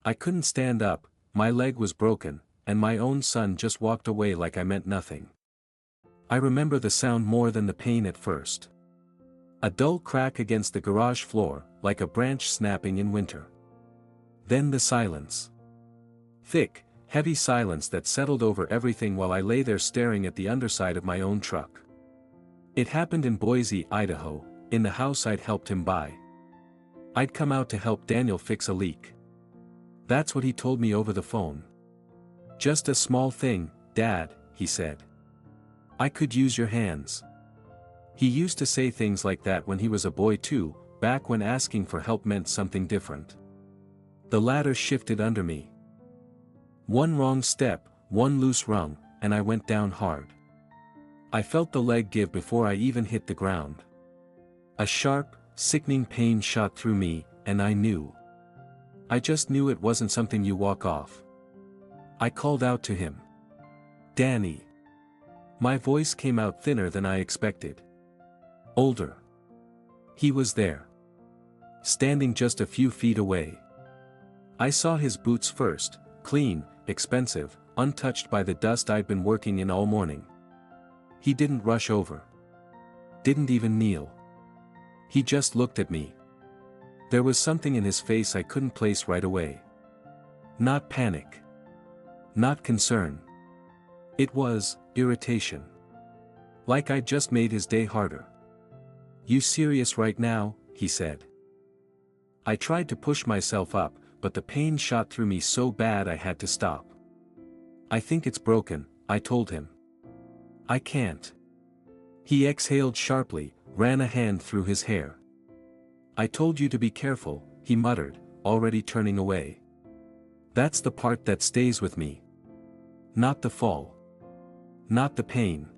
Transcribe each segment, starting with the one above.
I couldn't stand up, my leg was broken, and my own son just walked away like I meant nothing. I remember the sound more than the pain at first. A dull crack against the garage floor, like a branch snapping in winter. Then the silence. Thick, heavy silence that settled over everything while I lay there staring at the underside of my own truck. It happened in Boise, Idaho, in the house I'd helped him buy. I'd come out to help Daniel fix a leak. That's what he told me over the phone. "Just a small thing, Dad," he said. "I could use your hands." He used to say things like that when he was a boy too, back when asking for help meant something different. The ladder shifted under me. One wrong step, one loose rung, and I went down hard. I felt the leg give before I even hit the ground. A sharp, sickening pain shot through me, and I knew. I just knew it wasn't something you walk off. I called out to him. "Danny." My voice came out thinner than I expected. Older. He was there. Standing just a few feet away. I saw his boots first, clean, expensive, untouched by the dust I'd been working in all morning. He didn't rush over. Didn't even kneel. He just looked at me. There was something in his face I couldn't place right away. Not panic. Not concern. It was irritation. Like I'd just made his day harder. "You serious right now?" he said. I tried to push myself up, but the pain shot through me so bad I had to stop. "I think it's broken," I told him. "I can't." He exhaled sharply, ran a hand through his hair. "I told you to be careful," he muttered, already turning away. That's the part that stays with me. Not the fall. Not the pain.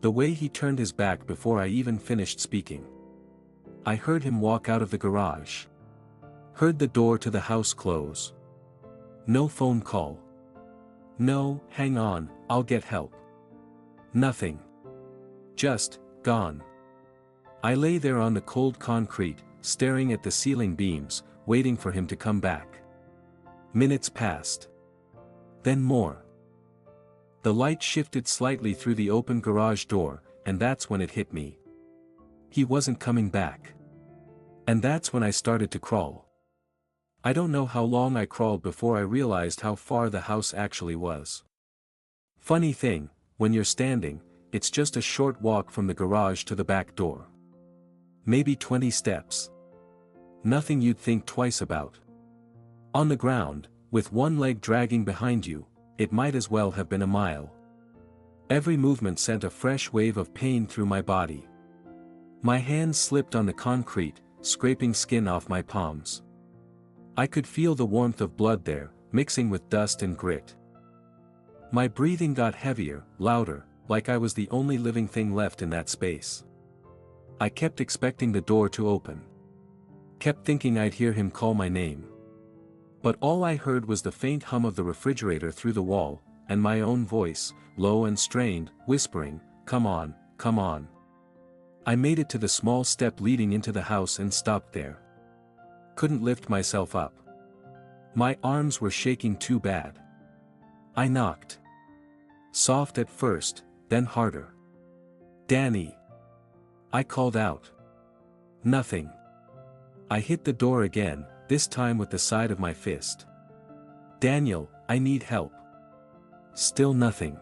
The way he turned his back before I even finished speaking. I heard him walk out of the garage. Heard the door to the house close. No phone call. No, "Hang on, I'll get help." Nothing. Just, gone. I lay there on the cold concrete, staring at the ceiling beams, waiting for him to come back. Minutes passed. Then more. The light shifted slightly through the open garage door, and that's when it hit me. He wasn't coming back. And that's when I started to crawl. I don't know how long I crawled before I realized how far the house actually was. Funny thing, when you're standing, it's just a short walk from the garage to the back door. Maybe 20 steps. Nothing you'd think twice about. On the ground, with one leg dragging behind you, it might as well have been a mile. Every movement sent a fresh wave of pain through my body. My hands slipped on the concrete, scraping skin off my palms. I could feel the warmth of blood there, mixing with dust and grit. My breathing got heavier, louder, like I was the only living thing left in that space. I kept expecting the door to open. Kept thinking I'd hear him call my name. But all I heard was the faint hum of the refrigerator through the wall, and my own voice, low and strained, whispering, "Come on, come on." I made it to the small step leading into the house and stopped there. Couldn't lift myself up. My arms were shaking too bad. I knocked. Soft at first, then harder. "Danny." I called out. Nothing. I hit the door again, this time with the side of my fist. "Daniel, I need help." Still nothing.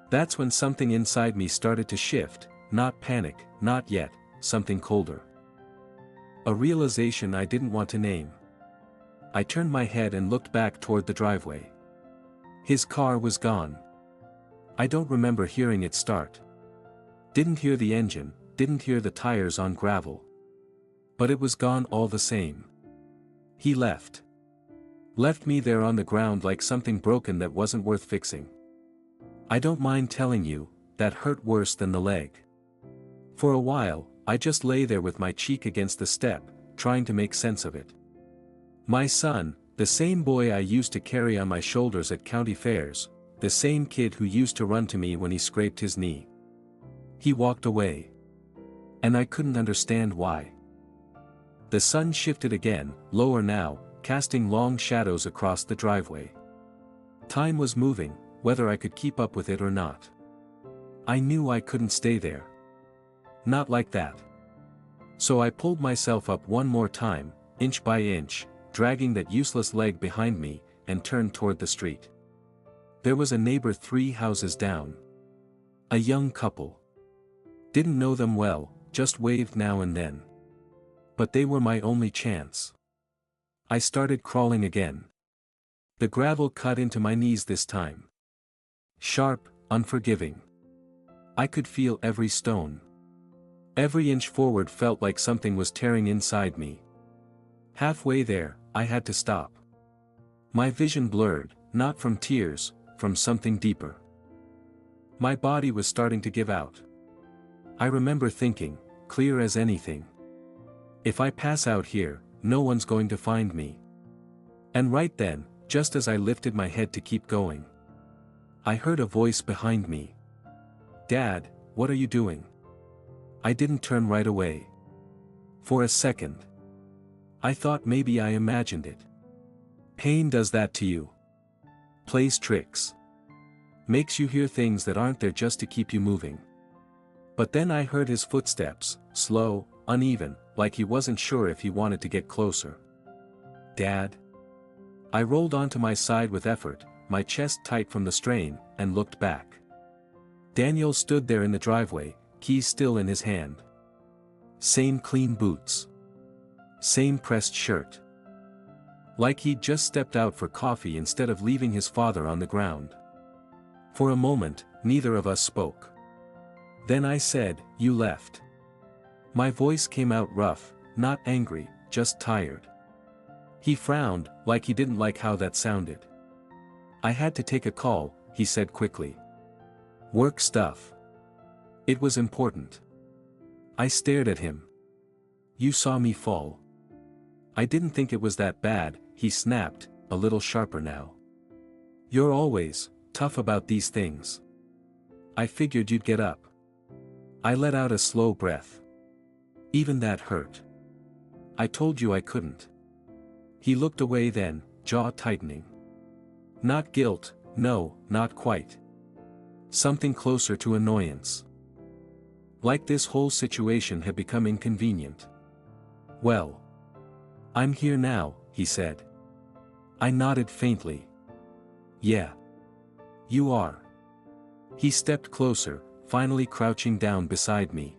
That's when something inside me started to shift, not panic, not yet, something colder. A realization I didn't want to name. I turned my head and looked back toward the driveway. His car was gone. I don't remember hearing it start. Didn't hear the engine, didn't hear the tires on gravel. But it was gone all the same. He left. Left me there on the ground like something broken that wasn't worth fixing. I don't mind telling you, that hurt worse than the leg. For a while, I just lay there with my cheek against the step, trying to make sense of it. My son, the same boy I used to carry on my shoulders at county fairs, the same kid who used to run to me when he scraped his knee. He walked away. And I couldn't understand why. The sun shifted again, lower now, casting long shadows across the driveway. Time was moving, whether I could keep up with it or not. I knew I couldn't stay there. Not like that. So I pulled myself up one more time, inch by inch, dragging that useless leg behind me, and turned toward the street. There was a neighbor 3 houses down. A young couple. Didn't know them well, just waved now and then. But they were my only chance. I started crawling again. The gravel cut into my knees this time. Sharp, unforgiving. I could feel every stone. Every inch forward felt like something was tearing inside me. Halfway there, I had to stop. My vision blurred, not from tears, from something deeper. My body was starting to give out. I remember thinking, clear as anything. If I pass out here, no one's going to find me. And right then, just as I lifted my head to keep going, I heard a voice behind me. "Dad, what are you doing?" I didn't turn right away. For a second. I thought maybe I imagined it. Pain does that to you. Plays tricks. Makes you hear things that aren't there just to keep you moving. But then I heard his footsteps, slow, uneven, like he wasn't sure if he wanted to get closer. "Dad?" I rolled onto my side with effort, my chest tight from the strain, and looked back. Daniel stood there in the driveway, keys still in his hand. Same clean boots. Same pressed shirt. Like he'd just stepped out for coffee instead of leaving his father on the ground. For a moment, neither of us spoke. Then I said, "You left." My voice came out rough, not angry, just tired. He frowned, like he didn't like how that sounded. "I had to take a call," he said quickly. "Work stuff. It was important." I stared at him. "You saw me fall." "I didn't think it was that bad," he snapped, a little sharper now. "You're always tough about these things. I figured you'd get up." I let out a slow breath. "Even that hurt. I told you I couldn't." He looked away then, jaw tightening. Not guilt, no, not quite. Something closer to annoyance. Like this whole situation had become inconvenient. "Well, I'm here now," he said. I nodded faintly. "Yeah. You are." He stepped closer, finally crouching down beside me.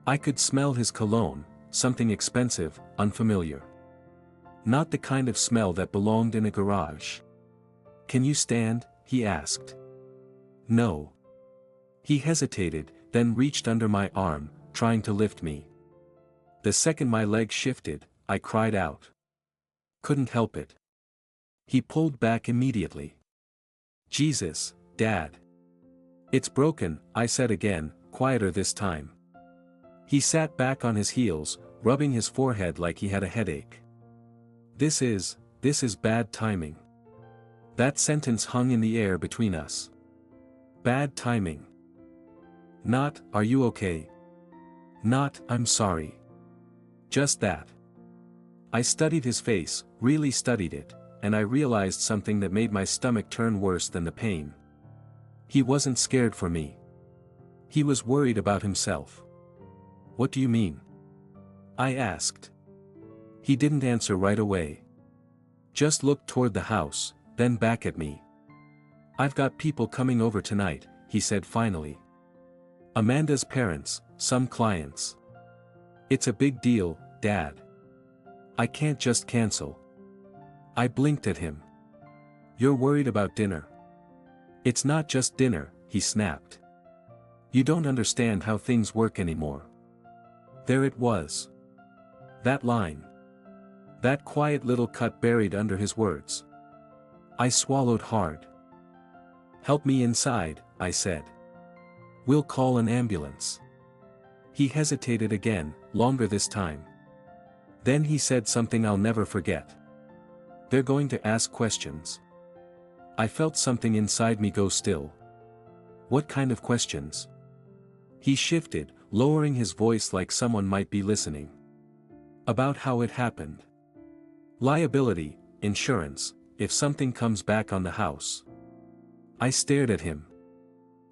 I could smell his cologne, something expensive, unfamiliar. Not the kind of smell that belonged in a garage. "Can you stand?" he asked. "No." He hesitated, then reached under my arm, trying to lift me. The second my leg shifted, I cried out. Couldn't help it. He pulled back immediately. "Jesus, Dad." "It's broken," I said again, quieter this time. He sat back on his heels, rubbing his forehead like he had a headache. This is bad timing." That sentence hung in the air between us. Bad timing. Not, "Are you okay?" Not, "I'm sorry." Just that. I studied his face, really studied it, and I realized something that made my stomach turn worse than the pain. He wasn't scared for me. He was worried about himself. "What do you mean?" I asked. He didn't answer right away. Just looked toward the house, then back at me. "I've got people coming over tonight," he said finally. "Amanda's parents, some clients. It's a big deal, Dad. I can't just cancel." I blinked at him. "You're worried about dinner." "It's not just dinner," he snapped. "You don't understand how things work anymore." There it was. That line. That quiet little cut buried under his words. I swallowed hard. "Help me inside," I said. "We'll call an ambulance." He hesitated again, longer this time. Then he said something I'll never forget. "They're going to ask questions." I felt something inside me go still. "What kind of questions?" He shifted, lowering his voice like someone might be listening. "About how it happened. Liability, insurance, if something comes back on the house. I stared at him.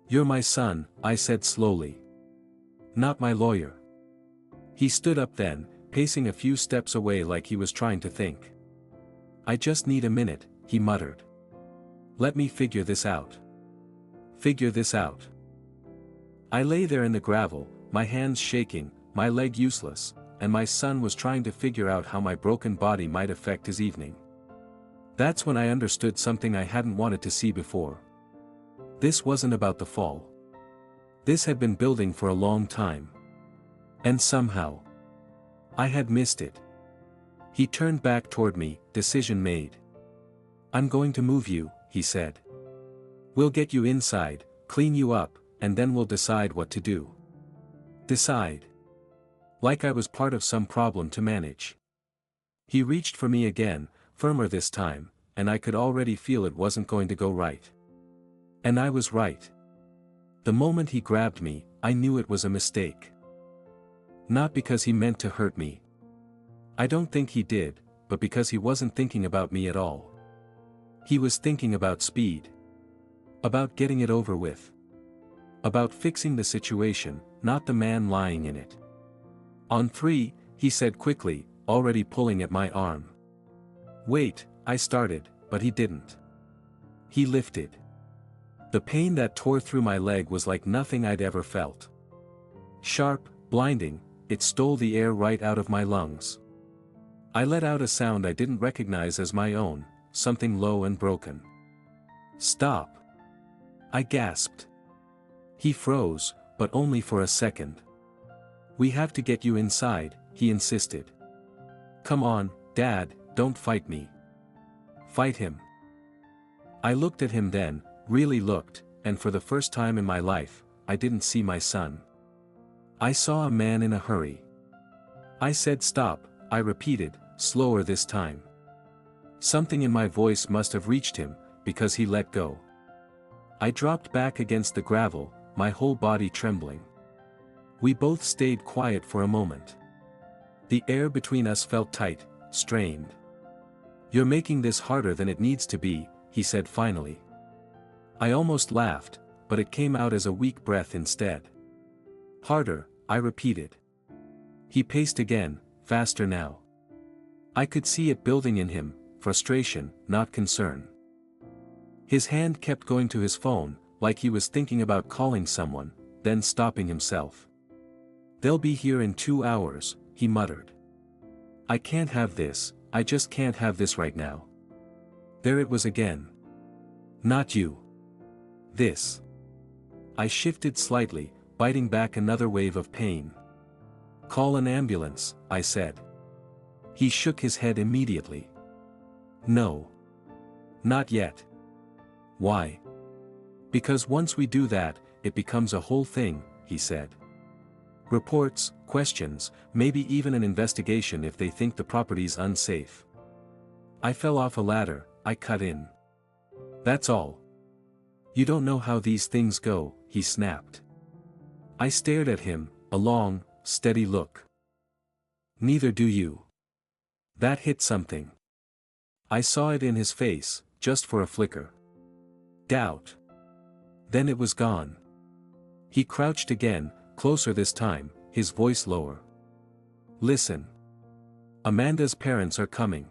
You're my son, I said slowly. Not my lawyer. He stood up then, pacing a few steps away like he was trying to think. I just need a minute, he muttered. Let me figure this out. Figure this out. I lay there in the gravel, my hands shaking, my leg useless, and my son was trying to figure out how my broken body might affect his evening. That's when I understood something I hadn't wanted to see before. This wasn't about the fall. This had been building for a long time. And somehow, I had missed it. He turned back toward me, decision made. I'm going to move you, he said. We'll get you inside, clean you up, and then we'll decide what to do. Decide. Like I was part of some problem to manage. He reached for me again, firmer this time, and I could already feel it wasn't going to go right. And I was right. The moment he grabbed me, I knew it was a mistake. Not because he meant to hurt me. I don't think he did, but because he wasn't thinking about me at all. He was thinking about speed. About getting it over with. About fixing the situation, not the man lying in it. On 3, he said quickly, already pulling at my arm. Wait, I started, but he didn't. He lifted. The pain that tore through my leg was like nothing I'd ever felt. Sharp, blinding, it stole the air right out of my lungs. I let out a sound I didn't recognize as my own, something low and broken. Stop. I gasped. He froze, but only for a second. We have to get you inside, he insisted. Come on, Dad, don't fight me. Fight him. I looked at him then, really looked, and for the first time in my life, I didn't see my son. I saw a man in a hurry. I said stop, I repeated, slower this time. Something in my voice must have reached him, because he let go. I dropped back against the gravel, my whole body trembling. We both stayed quiet for a moment. The air between us felt tight, strained. You're making this harder than it needs to be, he said finally. I almost laughed, but it came out as a weak breath instead. Harder, I repeated. He paced again, faster now. I could see it building in him, frustration, not concern. His hand kept going to his phone, like he was thinking about calling someone, then stopping himself. They'll be here in 2 hours, he muttered. I can't have this, I just can't have this right now. There it was again. Not you. This. I shifted slightly, biting back another wave of pain. Call an ambulance, I said. He shook his head immediately. No. Not yet. Why? Because once we do that, it becomes a whole thing, he said. Reports, questions, maybe even an investigation if they think the property's unsafe. I fell off a ladder, I cut in. That's all. You don't know how these things go, he snapped. I stared at him, a long, steady look. Neither do you. That hit something. I saw it in his face, just for a flicker. Doubt. Then it was gone. He crouched again, closer this time, his voice lower. Listen. Amanda's parents are coming.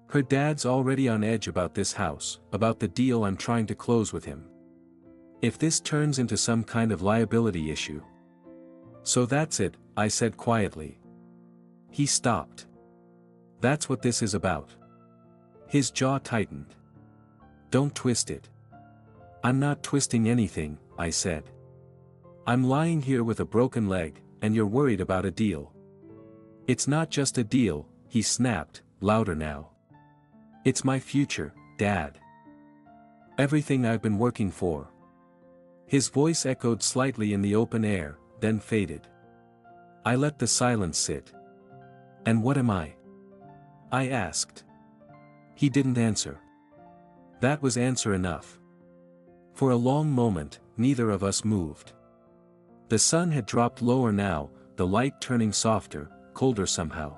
Her dad's already on edge about this house, about the deal I'm trying to close with him. If this turns into some kind of liability issue. So that's it, I said quietly. He stopped. That's what this is about. His jaw tightened. Don't twist it. I'm not twisting anything, I said. I'm lying here with a broken leg, and you're worried about a deal. It's not just a deal, he snapped, louder now. It's my future, Dad. Everything I've been working for. His voice echoed slightly in the open air, then faded. I let the silence sit. And what am I? I asked. He didn't answer. That was answer enough. For a long moment, neither of us moved. The sun had dropped lower now, the light turning softer, colder somehow.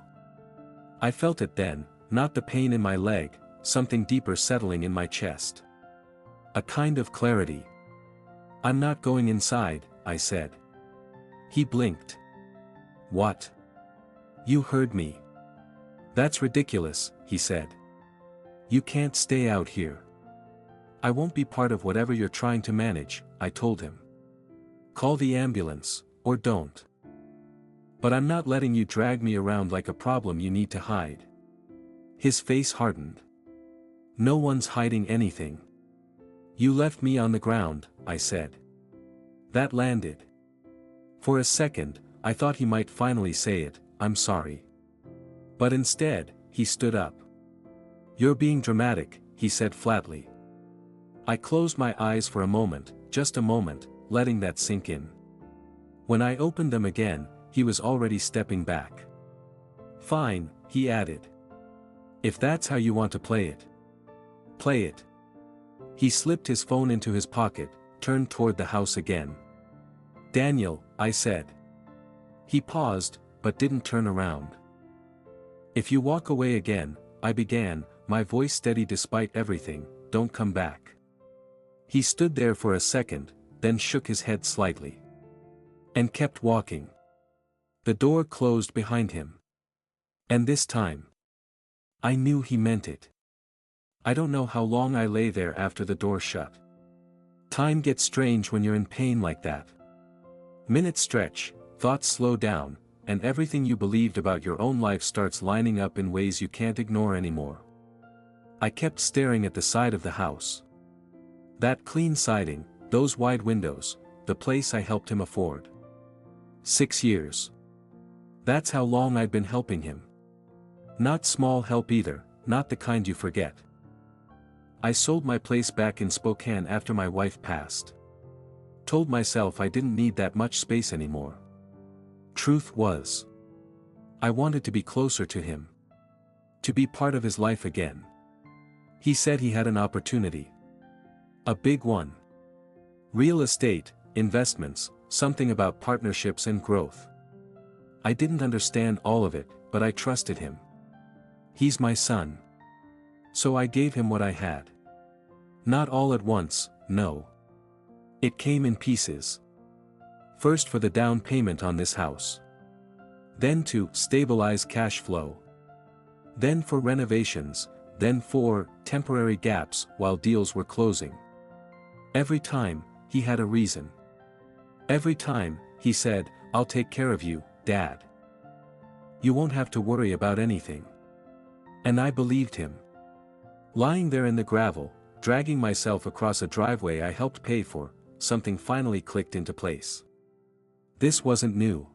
I felt it then, Not the pain in my leg, something deeper settling in my chest. A kind of clarity. "I'm not going inside," I said. He blinked. "What? You heard me." "That's ridiculous," he said. "You can't stay out here." "I won't be part of whatever you're trying to manage," I told him. "Call the ambulance, or don't. But I'm not letting you drag me around like a problem you need to hide." His face hardened. "No one's hiding anything." "You left me on the ground," I said. That landed. For a second, I thought he might finally say it, "I'm sorry." But instead, he stood up. "You're being dramatic," he said flatly. I closed my eyes for a moment, just a moment, letting that sink in. When I opened them again, he was already stepping back. "Fine," he added. "If that's how you want to play it. Play it." He slipped his phone into his pocket, turned toward the house again. "Daniel," I said. He paused, but didn't turn around. "If you walk away again," I began, my voice steady despite everything, "don't come back." He stood there for a second, then shook his head slightly. And kept walking. The door closed behind him. And this time, I knew he meant it. I don't know how long I lay there after the door shut. Time gets strange when you're in pain like that. Minutes stretch, thoughts slow down, and everything you believed about your own life starts lining up in ways you can't ignore anymore. I kept staring at the side of the house. That clean siding, those wide windows, the place I helped him afford. 6 years. That's how long I'd been helping him. Not small help either, not the kind you forget. I sold my place back in Spokane after my wife passed. Told myself I didn't need that much space anymore. Truth was, I wanted to be closer to him. To be part of his life again. He said he had an opportunity. A big one. Real estate, investments, something about partnerships and growth. I didn't understand all of it, but I trusted him. He's my son. So I gave him what I had. Not all at once, no. It came in pieces. First for the down payment on this house. Then to stabilize cash flow. Then for renovations, then for temporary gaps while deals were closing. Every time, he had a reason. Every time, he said, "I'll take care of you, Dad. You won't have to worry about anything." And I believed him. Lying there in the gravel, dragging myself across a driveway I helped pay for, something finally clicked into place. This wasn't new.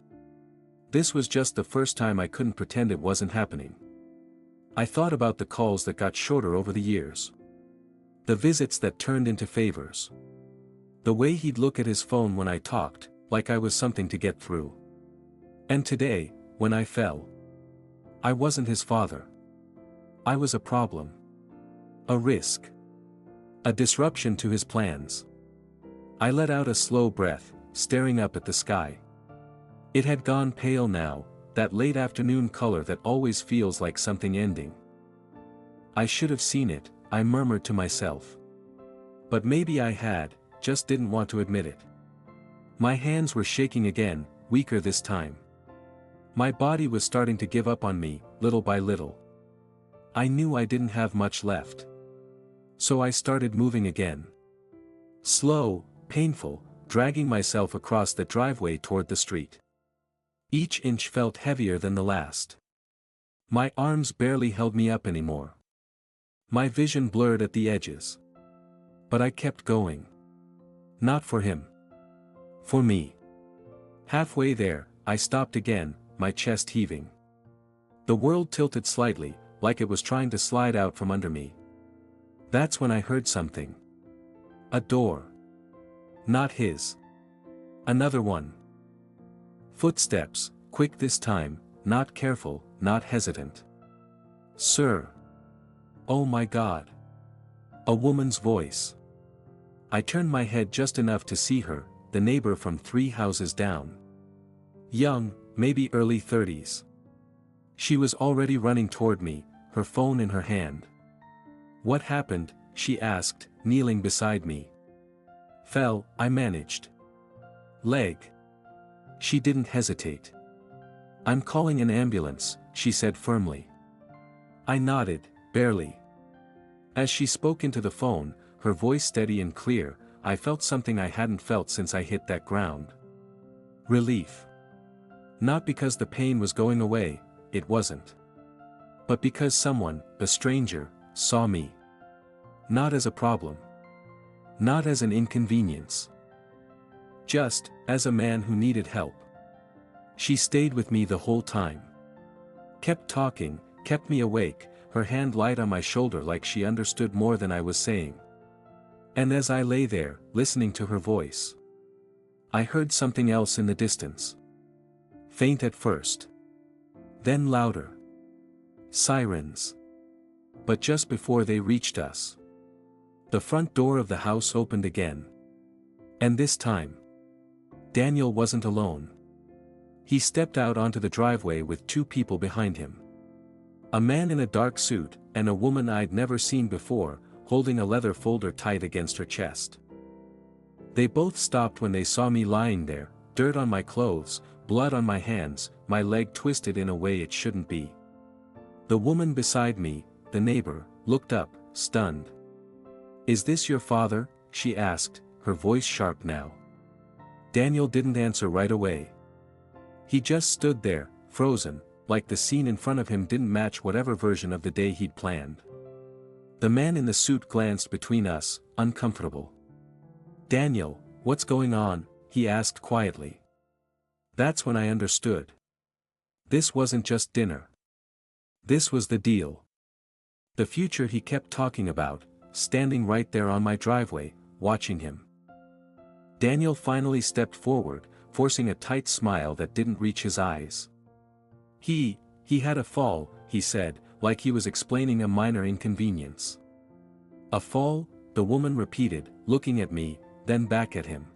This was just the first time I couldn't pretend it wasn't happening. I thought about the calls that got shorter over the years. The visits that turned into favors. The way he'd look at his phone when I talked, like I was something to get through. And today, when I fell, I wasn't his father. I was a problem. A risk. A disruption to his plans. I let out a slow breath, staring up at the sky. It had gone pale now, that late afternoon color that always feels like something ending. I should have seen it, I murmured to myself. But maybe I had, just didn't want to admit it. My hands were shaking again, weaker this time. My body was starting to give up on me, little by little. I knew I didn't have much left. So I started moving again. Slow, painful, dragging myself across the driveway toward the street. Each inch felt heavier than the last. My arms barely held me up anymore. My vision blurred at the edges. But I kept going. Not for him. For me. Halfway there, I stopped again, my chest heaving. The world tilted slightly, like it was trying to slide out from under me. That's when I heard something. A door. Not his. Another one. Footsteps, quick this time, not careful, not hesitant. "Sir." Oh my God. A woman's voice. I turned my head just enough to see her, the neighbor from 3 houses down. Young, maybe early 30s. She was already running toward me, her phone in her hand. "What happened?" she asked, kneeling beside me. "Fell," I managed. "Leg." She didn't hesitate. "I'm calling an ambulance," she said firmly. I nodded, barely. As she spoke into the phone, her voice steady and clear, I felt something I hadn't felt since I hit that ground. Relief. Not because the pain was going away, it wasn't. But because someone, a stranger, saw me. Not as a problem. Not as an inconvenience. Just, as a man who needed help. She stayed with me the whole time. Kept talking, kept me awake, her hand light on my shoulder like she understood more than I was saying. And as I lay there, listening to her voice, I heard something else in the distance. Faint at first. Then louder. Sirens. But just before they reached us, the front door of the house opened again. And this time, Daniel wasn't alone. He stepped out onto the driveway with two people behind him. A man in a dark suit, and a woman I'd never seen before, holding a leather folder tight against her chest. They both stopped when they saw me lying there, dirt on my clothes, blood on my hands, my leg twisted in a way it shouldn't be. The woman beside me, the neighbor, looked up, stunned. "Is this your father?" she asked, her voice sharp now. Daniel didn't answer right away. He just stood there, frozen, like the scene in front of him didn't match whatever version of the day he'd planned. The man in the suit glanced between us, uncomfortable. "Daniel, what's going on?" he asked quietly. That's when I understood. This wasn't just dinner. This was the deal. The future he kept talking about, standing right there on my driveway, watching him. Daniel finally stepped forward, forcing a tight smile that didn't reach his eyes. He had a fall," he said, like he was explaining a minor inconvenience. "A fall?" the woman repeated, looking at me, then back at him.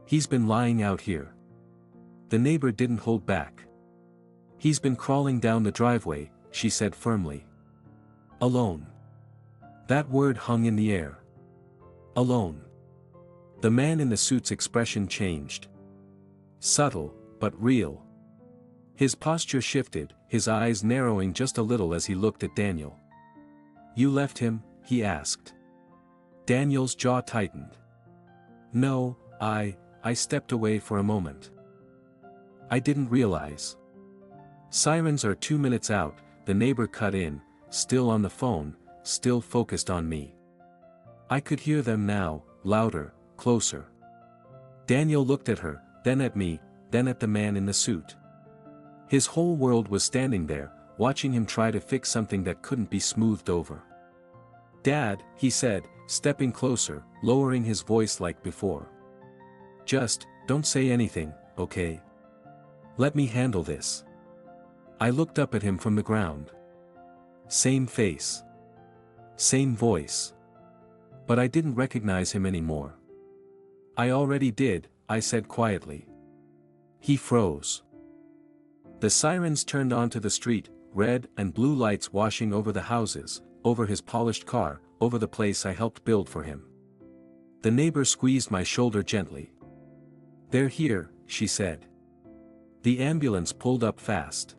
"He's been lying out here." The neighbor didn't hold back. "He's been crawling down the driveway," she said firmly. "Alone." That word hung in the air. Alone. The man in the suit's expression changed. Subtle, but real. His posture shifted, his eyes narrowing just a little as he looked at Daniel. "You left him?" he asked. Daniel's jaw tightened. "No, I stepped away for a moment. I didn't realize." Sirens are 2 minutes out, the neighbor cut in, still on the phone, still focused on me. I could hear them now, louder, closer. Daniel looked at her, then at me, then at the man in the suit. His whole world was standing there, watching him try to fix something that couldn't be smoothed over. "Dad," he said, stepping closer, lowering his voice like before. "Just, don't say anything, okay? Let me handle this." I looked up at him from the ground. Same face. Same voice. But I didn't recognize him anymore. "I already did," I said quietly. He froze. The sirens turned onto the street, red and blue lights washing over the houses, over his polished car, over the place I helped build for him. The neighbor squeezed my shoulder gently. "They're here," she said. The ambulance pulled up fast.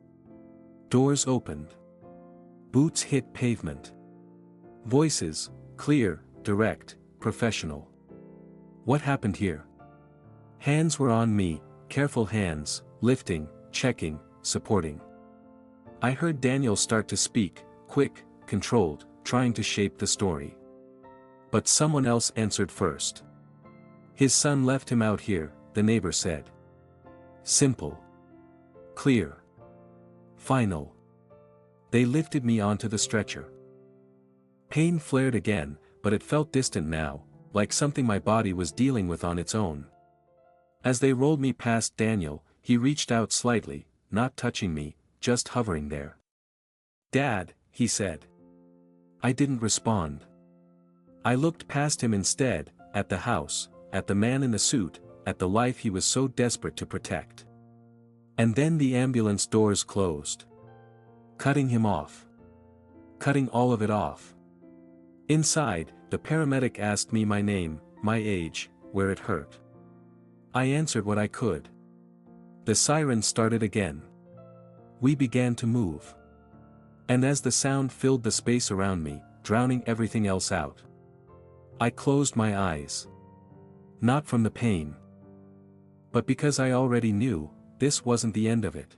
Doors opened. Boots hit pavement. Voices, clear, direct, professional. What happened here? Hands were on me, careful hands, lifting, checking, supporting. I heard Daniel start to speak, quick, controlled, trying to shape the story. But someone else answered first. "His son left him out here," the neighbor said. Simple. Clear. Final. They lifted me onto the stretcher. Pain flared again, but it felt distant now, like something my body was dealing with on its own. As they rolled me past Daniel, he reached out slightly, not touching me, just hovering there. "Dad," he said. I didn't respond. I looked past him instead, at the house, at the man in the suit, at the life he was so desperate to protect. And then the ambulance doors closed. Cutting him off. cutting all of it off. Inside, the paramedic asked me my name, my age, where it hurt. I answered what I could. The siren started again. We began to move. And as the sound filled the space around me, drowning everything else out, I closed my eyes. Not from the pain, but because I already knew, this wasn't the end of it.